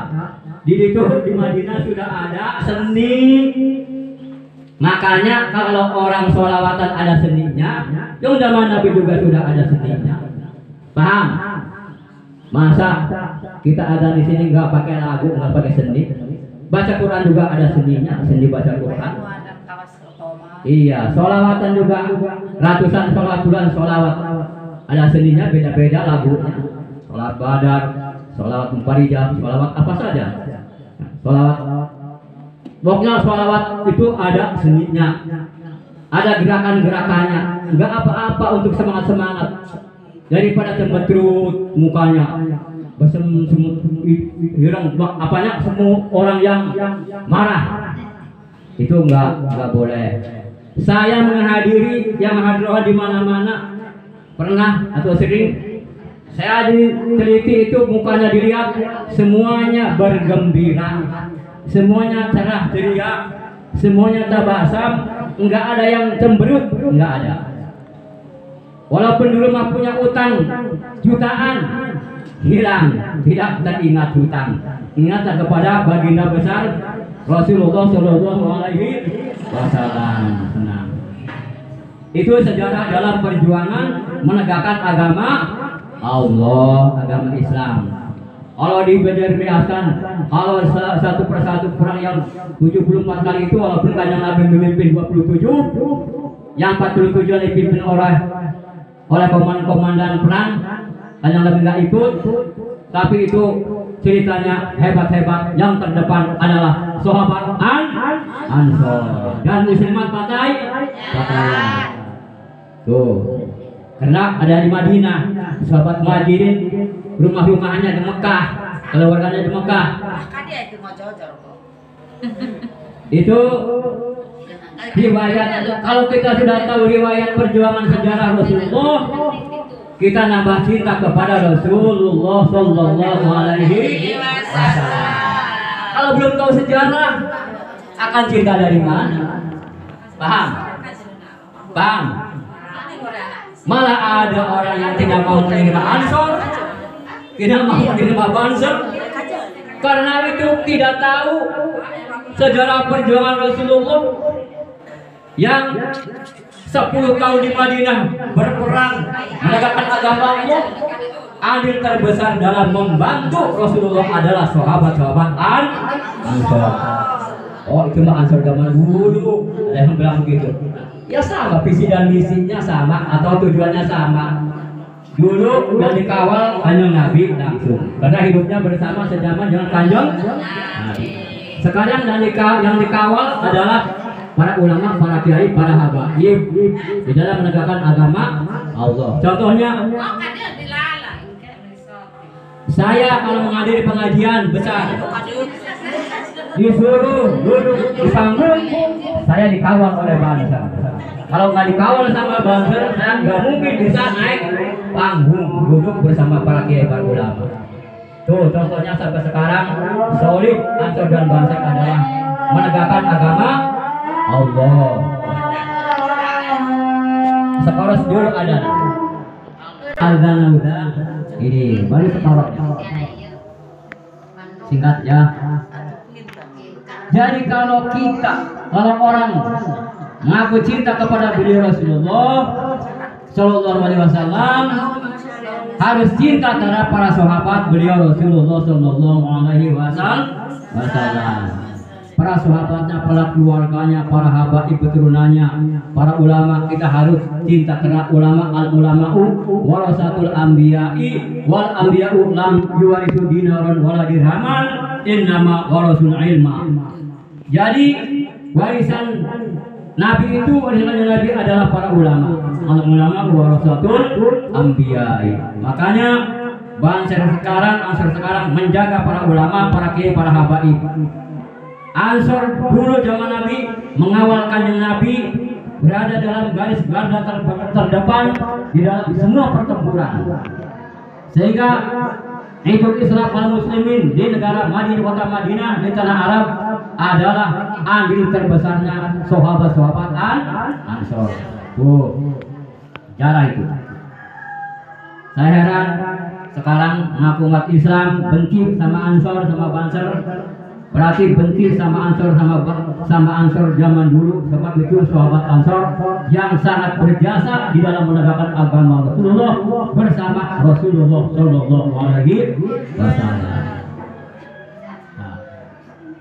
di Madinah sudah ada seni. Makanya kalau orang sholawatan ada seninya, yang zaman Nabi juga sudah ada seninya. Paham? Masa kita ada di sini nggak pakai lagu, nggak pakai seni? Baca Quran juga ada seninya, seni baca Quran. Iya, sholawatan juga ratusan sholawat bulan sholawat. Ada seninya, beda-beda lagunya. Sholat Badar, sholawat munfarijah, sholawat apa saja. Sholawat, pokoknya sholawat itu ada seninya, ada gerakan-gerakannya. Enggak apa-apa untuk semangat-semangat daripada cemberut mukanya, semut hirang apanya semua orang yang marah. Itu enggak boleh. Saya menghadiri yang hadroh di mana-mana, pernah atau sering saya diteliti itu mukanya dilihat semuanya bergembira, semuanya cerah ceria, semuanya tabasam, enggak ada yang cemberut, enggak ada. Walaupun dulu mah punya utang jutaan, hilang, tidak teringat hutang. Ingat kepada baginda besar Rasulullah Shallallahu Alaihi Wasallam. Senang. Itu sejarah dalam perjuangan menegakkan agama Allah, agama Islam. Kalau diberdayakan, kalau satu persatu perang yang 74 kali itu, walaupun kanjeng Nabi memimpin 27, yang 47 dipimpin oleh komandan perang, kanjeng Nabi nggak ikut, tapi itu ceritanya hebat-hebat. Yang terdepan adalah sahabat Ansor dan muslimat Pataya. Tuh, karena ada di Madinah, sahabat Muhajirin rumah-rumahnya di Mekah, keluarganya di Mekah. Itu riwayat. Kalau kita sudah tahu riwayat perjuangan sejarah Rasulullah, kita nambah cinta kepada Rasulullah Sallallahu Alaihi Wasallam. Kalau belum tahu sejarah, akan cinta dari mana? Paham? Paham? Malah ada orang yang tidak mau menerima Ansor, tidak mau menerima Banser, karena itu tidak tahu sejarah perjuangan Rasulullah yang 10 tahun di Madinah berperang menegakkan agama Allah. Andil terbesar dalam membantu Rasulullah adalah sahabat-sahabat Ansor. Oh, itu mah Ansor zaman dulu, ada yang bilang begitu. Ya sama, visi dan misinya sama atau tujuannya sama. Dulu yang dikawal kanjeng Nabi langsung, karena hidupnya bersama sejaman dengan kanjeng Nabi. Sekarang yang dikawal adalah para ulama, para kiai, para habaib di dalam menegakkan agama Allah. Contohnya, saya kalau menghadiri pengajian besar, disuruh duduk di panggung, saya dikawal oleh Banser. Kalau nggak dikawal sama Banser, saya nggak mungkin bisa naik panggung duduk bersama para kiai, para ulama. Tuh contohnya sampai sekarang solid Ansor dan Banser adalah menegakkan agama Allah. Sekoros dulu ada azan udah ini baru sekoros singkat ya. Jadi kalau orang mengaku cinta kepada beliau Rasulullah Sallallahu Alaihi Wasallam, harus cinta terhadap para sahabat beliau Rasulullah Sallallahu Alaihi Wasallam. Para sahabatnya, para keluarganya, para habaib keturunannya, para ulama, kita harus cinta karena ulama. Al ulama'u warasatul anbiya'i wal anbiya'u lam yuwarisu dinaran wala dirhaman innama warasul ilma. Jadi warisan Nabi itu, warisan Nabi adalah para ulama. Al ulama'u warasatul anbiya'i. Makanya Ansor sekarang menjaga para ulama, para kiai, para habaib. Ansor dulu zaman Nabi mengawal kanjeng Nabi, berada dalam garis garda terdepan di dalam semua pertempuran, sehingga hidup Islam dan Muslimin di negara Madinah, kota Madinah, di tanah Arab adalah andil terbesarnya sahabat-sahabat Ansor. Cara itu. Saya heran sekarang ngaku umat Islam benci sama Ansor, sama Banser. Berarti benci sama Ansor, sama Ansor zaman dulu. Sebab itu sahabat Ansor yang sangat berjasa di dalam menegakkan agama Rasulullah bersama Rasulullah Sallallahu Alaihi Wasallam.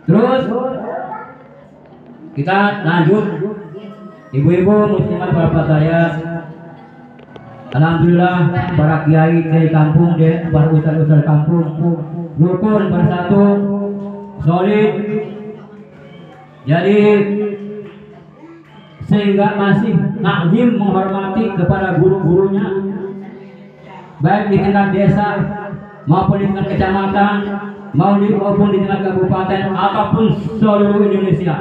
Terus kita lanjut, ibu-ibu muslimat bapak saya, Alhamdulillah para kiai dari kampung, para ustaz-ustaz kampung rukun bersatu, solid. Jadi sehingga masih takzim menghormati kepada guru-gurunya, baik di tingkat desa maupun di tingkat kecamatan, maupun di tingkat kabupaten ataupun seluruh Indonesia.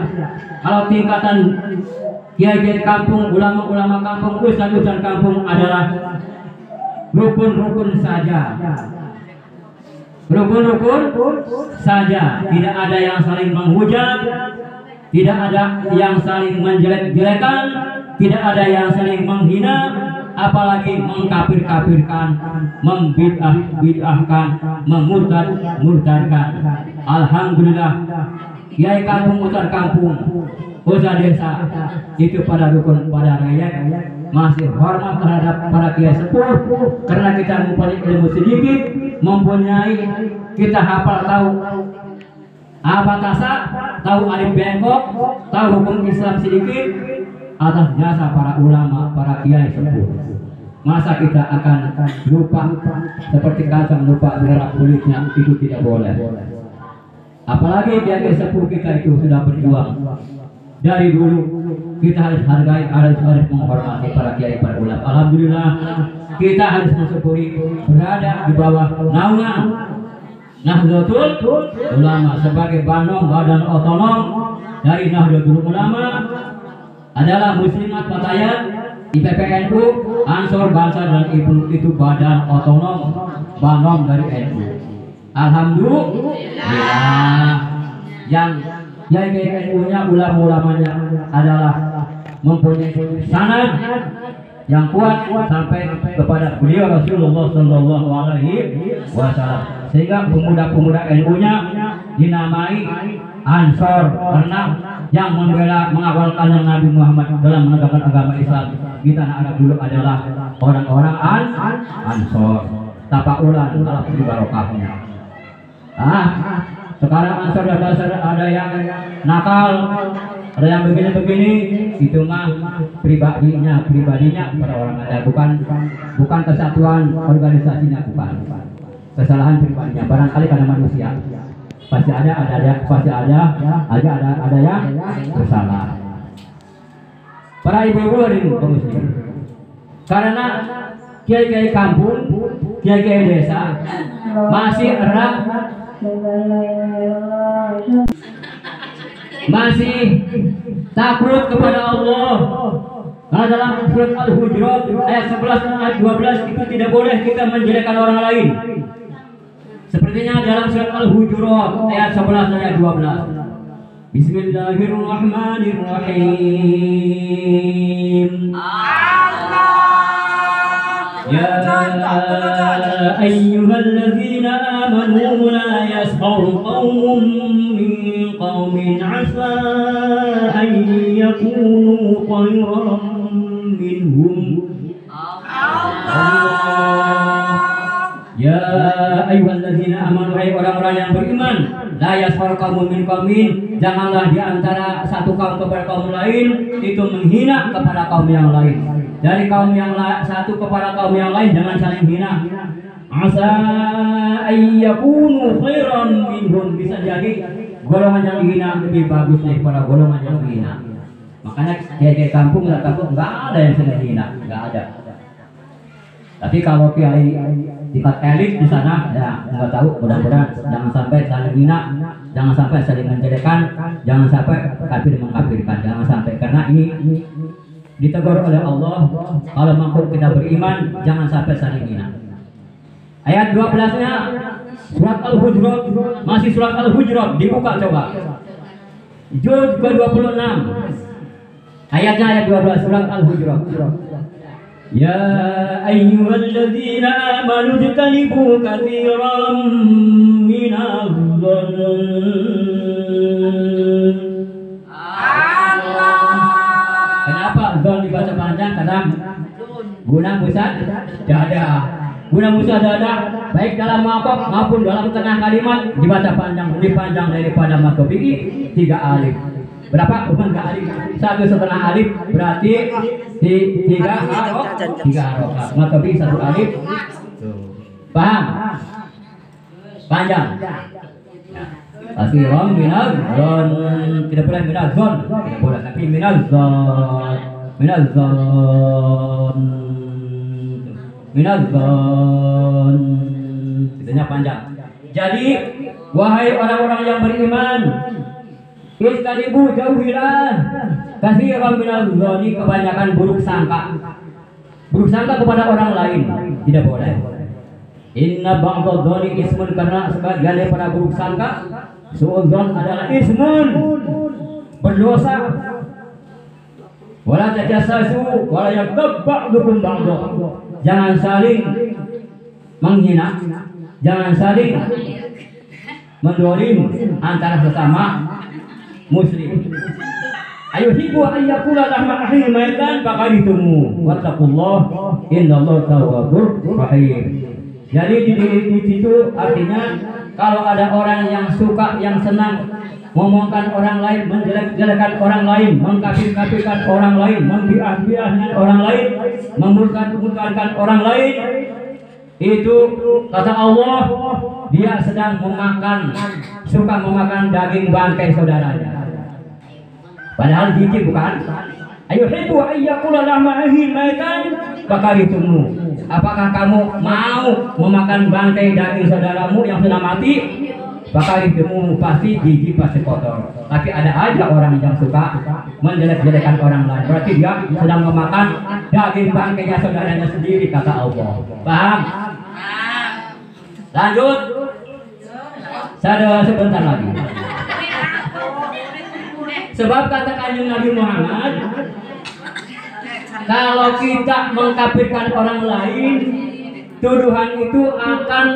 Kalau tingkatan kiai-kiai kampung, ulama-ulama kampung, ustaz-ustaz kampung adalah rukun-rukun saja. Rukun-rukun saja, tidak ada yang saling menghujat, tidak ada yang saling menjelek-jelekan, tidak ada yang saling menghina, apalagi mengkafir-kafirkan, membid'ah-bid'ahkan, memurtad-murtadkan. Alhamdulillah, kiai kampung, ustaz kampung, ustaz desa itu pada rukun, pada rakyat masih hormat terhadap para kiai sepuh, karena kita mempunyai ilmu sedikit, mempunyai kita hafal tahu apa tasawuf, tahu alif bengkok, tahu hukum Islam sedikit atas jasa para ulama, para kiai sepuh. Masa kita akan lupa seperti kacang lupa gerak kulitnya? Itu tidak boleh. Apalagi kiai sepuh kita itu sudah berjuang dari dulu. Kita harus hargai, harus menghormati para kiai, para ulama. Alhamdulillah kita harus mensyukuri berada di bawah naungan Nahdlatul Ulama sebagai badan otonom dari Nahdlatul Ulama adalah Muslimat Fatayat IPPNU Ansor Bangsa dan Ibu, itu badan otonom banom dari NU. Alhamdulillah yang NU-nya, ulama-ulamanya adalah mempunyai sanad yang kuat sampai kepada beliau Rasulullah Shallallahu Alaihi Wasallam, sehingga pemuda-pemuda NU-nya dinamai Ansor karena yang membela, mengawalkan Nabi Muhammad dalam menegakkan agama Islam di tanah Arab dulu adalah orang-orang Ansor. Tapaulan Allah beri barokahnya. Sekarang Ansor ada yang nakal, ada yang begini-begini, itu mah pribadinya pada orang ada, bukan kesatuan organisasinya, bukan kesalahan pribadinya. Barangkali karena manusia pasti ada yang bersalah. Para ibu-ibu hari ini muslim, karena kiai-kiai kampung, kiai-kiai desa masih erat, masih takut kepada Allah. Karena dalam surat Al-Hujurat ayat 11 dan ayat 12 itu tidak boleh kita menjelekkan orang lain. Sepertinya dalam surat Al-Hujurat ayat 11 dan ayat 12. Bismillahirrahmanirrahim. Ya ayyuhalladzina amanu la yaskhar qaumun min qaumin 'asa an yakunu khairan minhum. Ya ayyuhalladzina amanu, hai orang-orang yang beriman, la yaskhar qaumun min qaumin, janganlah di antara satu kaum kepada kaum lain itu menghina kepada kaum yang lain. Dari kaum yang satu kepada kaum yang lain jangan saling hina. Asa ayyakunu khairan minhum, bisa jadi golongan yang dihina lebih bagus daripada golongan yang dihina. Makanya kiai kampung nggak ada yang sedang hina, nggak ada. Tapi kalau kiai tingkat elit di sana, ya nggak tahu. Mudah-mudahan jangan sampai saling hina, jangan sampai saling menjelekkan, jangan sampai kafir mengkafirkan, jangan sampai, karena ini ditegur oleh Allah. Kalau mampu kita beriman, jangan sampai saling hina. Ayat 12-nya surat Al-Hujurat, masih surat Al-Hujurat, dibuka coba. Juz ke-26. Ayatnya ayat 12 surat Al-Hujurat. Ya ayyuhalladzina amanu jtanibu katsiran minadh-dhann. Kenapa dzon dibaca panjang? Karena guna musyadah, baik dalam maqaf maupun dalam tengah kalimat dibaca panjang, lebih panjang daripada matobi'i 3 alif. Berapa? Enggak alif. 1,5 alif berarti 3 harokat. Maka bisa 1 alif. Paham? Panjang. Kasiran minal zon, tidak boleh minal zon, tidak boleh, tapi minal zon, minal zon, minal zon, tidaknya panjang. Jadi wahai orang-orang yang beriman, istanibu jauhilah kasiran minal zoni, kebanyakan buruk sangka kepada orang lain tidak boleh. Inna ba'dadh dzani ismun, karena sebagian daripada buruk sangka, suudzon adalah ismun, berdosa. Wala tajassasu wala yaghtab ba'dukum ba'dha, jangan saling menghina, jangan saling mendolim antara sesama muslim. Ayuhibbu an yakula lahma akhihi maitan faqaditumu wattaqullah innallaha tawwabur rahim. Jadi di situ artinya kalau ada orang yang suka, yang senang ngomongkan orang lain, menjelek-jelekan orang lain, mengkafir-kafirkan orang lain, membiah-biahkan orang lain, memurka-murkakan orang lain, itu kata Allah dia sedang suka memakan daging bangkai saudaranya. Padahal jijik bukan? Ayuhibbu an yakula lahma akhihi maitan faqaditumu. Apakah kamu mau memakan bangkai daging saudaramu yang sudah mati? Faqaditumu, pasti jijik, pasti kotor. Tapi ada aja orang yang suka menjelek-jelekan orang lain. Berarti dia sedang memakan daging bangkainya saudaranya sendiri, kata Allah. Paham? Lanjut. Saya sebentar lagi. Sebab kata Kanjeng Nabi Muhammad, kalau kita mengkafirkan orang lain, tuduhan itu akan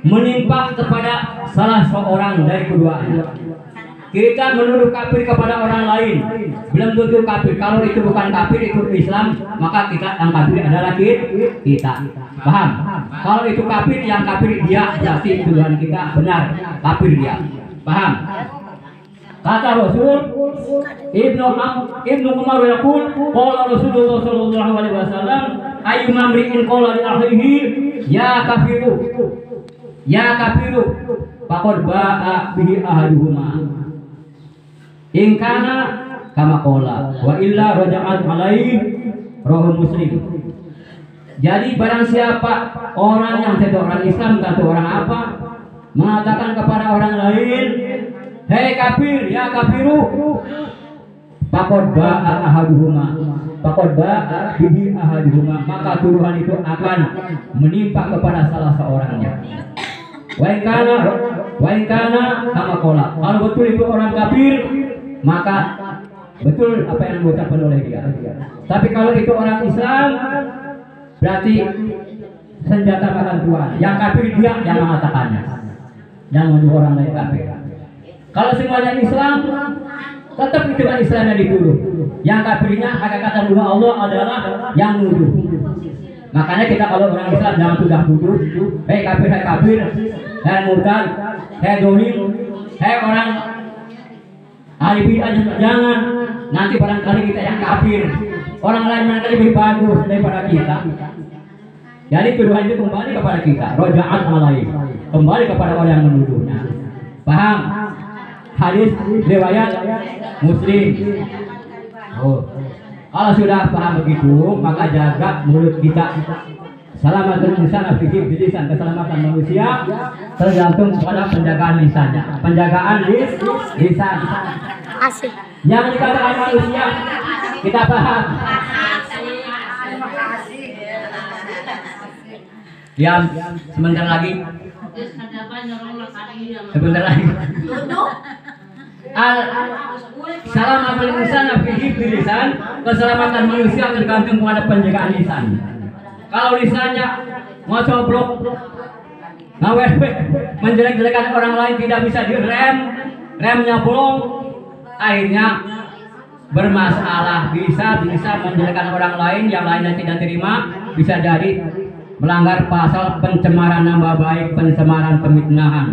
menimpa kepada salah seorang dari keduanya. Kita menuduh kafir kepada orang lain, belum tentu kafir. Kalau itu bukan kafir, itu Islam, maka kita yang kafir adalah kita. Paham? Kalau itu kafir, yang kafir dia, berarti tuduhan kita benar, kafir dia. Paham? Kata Rasul Ibnu Umar yaqul qala Rasulullah sallallahu alaihi wasallam ayyuma mri'in qala li akhihi ya kafiru faqad ba'a bihi ahaduhuma in kana kama qala wa illa raja'at alaihi rawahu Muslim. Jadi barang siapa orang yang tidak orang Islam atau orang apa mengatakan kepada orang lain, hei kafir, ya kafiru, faqad ba'a ahaduhuma, faqad ba'a bihi ahaduhuma, maka tuduhan itu akan menimpa kepada salah seorangnya. Wa in kana kama qala, kalau betul itu orang kafir, maka betul apa yang diucapkan oleh dia. Tapi kalau itu orang Islam, berarti senjata makan tuan. Yang kafir dia yang mengatakannya, yang menuduh orang lain kafir. Kalau semuanya Islam, tetap itu kan Islam yang dituduh. Yang kafirnya hakikat dua Allah adalah yang nuduh. Makanya kita kalau orang Islam jangan sudah tuduh, hei kafir, hei murtad, hei dolim, hei orang ahli bid'ah, jangan. Nanti barangkali kita yang kafir, orang lain barangkali lebih bagus daripada kita. Jadi tuduhan itu kembali kepada kita, roja'at alaih, kembali kepada orang yang menuduhnya. Paham? Hadis riwayat Muslim. Oh. Kalau sudah paham begitu, maka jaga mulut kita. Selamatkan lisan fikir lisan, keselamatan manusia tergantung pada penjagaan lisannya. Penjagaan lisan. Asik. Yang dikatakan manusia kita paham. Diam sebentar lagi. Sebentar lagi. Selamatkan lisan fikir lisan, keselamatan manusia tergantung pada penjagaan lisan. Kalau lisannya mau coblok, ngawet, menjelek-jelekan orang lain, tidak bisa direm, remnya bolong, akhirnya bermasalah. Bisa menjelekkan orang lain, yang lainnya tidak terima, bisa jadi melanggar pasal pencemaran nama baik, pencemaran, pemfitnahan.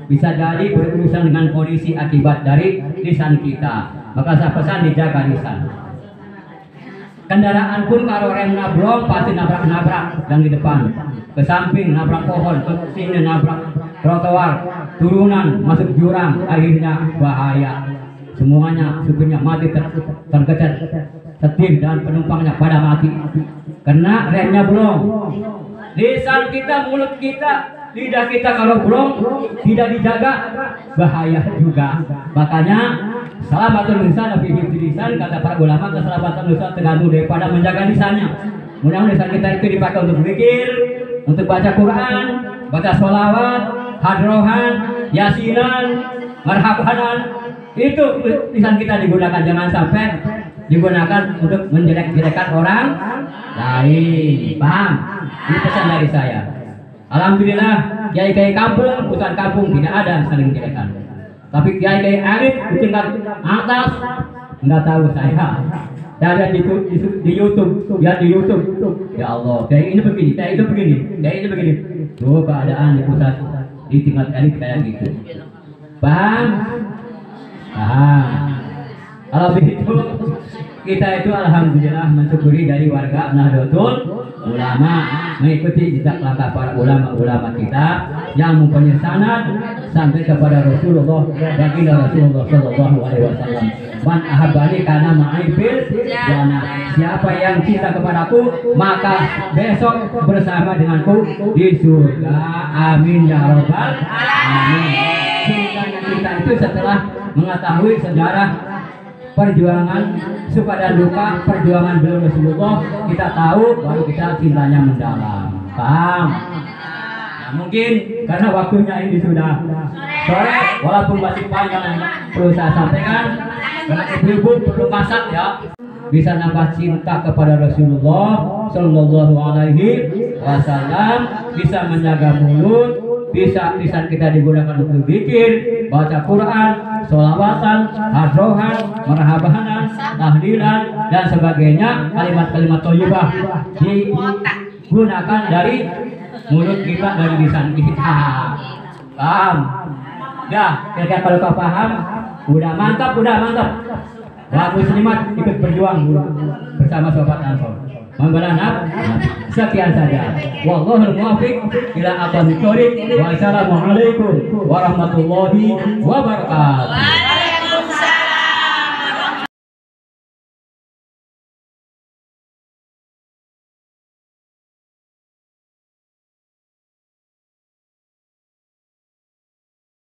bisa jadi berurusan dengan kondisi akibat dari lisan kita. Maka saya pesan dijaga lisan. Kendaraan pun kalau rem nabrong pasti nabrak-nabrak yang di depan, ke samping nabrak pohon, ke sini nabrak trotoar, turunan masuk jurang, akhirnya bahaya. Semuanya supirnya mati tergeser, setir dan penumpangnya pada mati karena remnya belum. Lisan kita, mulut kita, lidah kita kalau belum tidak dijaga bahaya juga. Makanya salamatul lisan fi hifdzil lisan, kata para ulama, keselamatan lisan tergantung daripada menjaga lisannya. Mudah-mudahan lisan kita itu dipakai untuk berzikir, untuk baca Quran, baca sholawat, hadrohan, yasinan, marhabanan. Itu lisan kita digunakan, jangan sampai digunakan untuk menjelek-jelekan orang lain. Paham? Ini pesan dari saya. Alhamdulillah, kiai-kiai kampung, pusat kampung tidak ada saling jelekan. Tapi kiai-kiai elit di tingkat atas nggak tahu saya. Saya lihat di YouTube, ya di YouTube. Ya Allah, kiai ini begini, kiai itu begini, kiai ini begini. Tuh keadaan di pusat, di tingkat elit kayak gitu. Paham? Kalau begitu kita itu alhamdulillah mensyukuri dari warga Nahdlatul Ulama, mengikuti jejak langkah para ulama-ulama kita yang mempunyai sanad sampai kepada Rasulullah, baginda Rasulullah Shallallahu Alaihi Wasallam. Man ahabbani kana ma'i fil jannah. Siapa yang cinta kepadaku maka besok bersama denganku di surga. Amin ya robbal alamin. Cintanya kita itu setelah mengetahui sejarah perjuangan suka dan duka perjuangan beliau Rasulullah, kita tahu baru kita cintanya mendalam. Paham? Nah, mungkin karena waktunya ini sudah sore, walaupun masih panjang yang perlu saya sampaikan, karena ibu-ibu perlu masak ya, bisa nambah cinta kepada Rasulullah Shallallahu Alaihi Wasallam, bisa menjaga mulut, bisa lisan kita digunakan untuk zikir, baca Quran, sholawatan, hadrohan, marhabanan, tahlilan dan sebagainya, kalimat-kalimat thayyibah digunakan dari mulut kita, dari lisan kita. Paham? Ya, kira-kira kalau kau paham, udah mantap. Wah, muslimat ikut berjuang bersama sobat Ansor. Membelanap, sekian saja. Wallahul muwaffiq ila aqwamit thoriq. Wassalamualaikum warahmatullahi wabarakatuh.